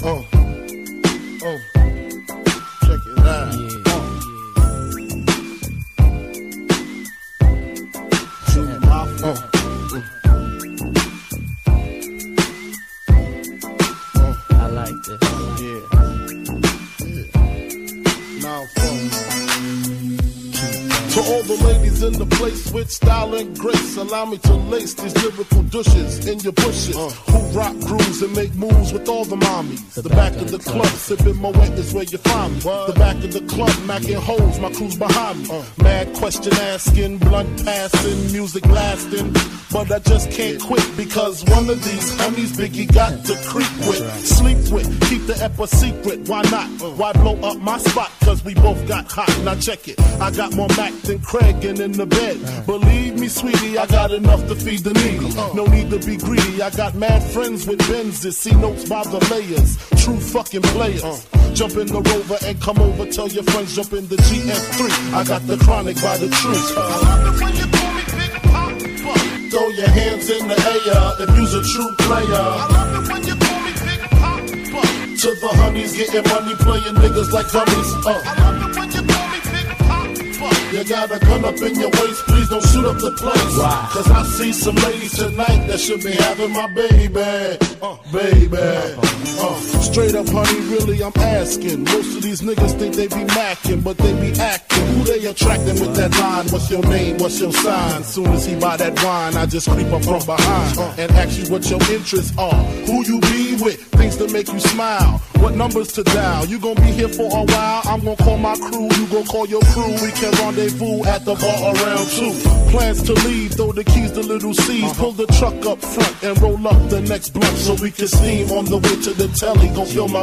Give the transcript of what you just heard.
Check it out. I like this. Now to all the ladies in the place with style and grace, allow me to lace these lyrical douches in your bushes. Who rock grooves and make moves with all the mommies. The back of the club, sipping Moet is where you find me. The back of the club, macking holes, my crew's behind me. Mad question asking, blunt passing, music lasting. But I just can't quit because one of these homies Biggie got to creep with, sleep with, keep the ep a secret. Why not? Why blow up my spot? Cause we both got hot. Now check it. I got more Mac than Craig and in the bed. Believe me, sweetie, I got enough to feed the needy. No need to be greedy. I got mad friends with Benzes. See notes by the layers. True fucking players. Jump in the Rover and come over. Tell your friends jump in the GM3. I got the chronic by the truth. I love it when you call me Big Papa. Throw your hands in the air if you's a true player. I love it when you call me Big Papa. To the honeys getting money, playing niggas like dummies. I love it when you call me Big Papa. You got a gun up in your waist, please don't shoot up the place. Cause I see some ladies tonight that should be having my baby. Straight up, honey, really, I'm asking. Most of these niggas think they be macking, but they be acting. Who they attracting with that line? What's your name? What's your sign? Soon as he buy that wine, I just creep up from behind and ask you what your interests are. Who you be with? Things to make you smile. What numbers to dial? You gon' be here for a while. I'm gon' call my crew. You gon' call your crew. We can rendezvous at the bar around 2. Plans to leave, throw the keys to little C's. Pull the truck up front and roll up the next blunt so we can steam on the way to the telly. Gon' fill my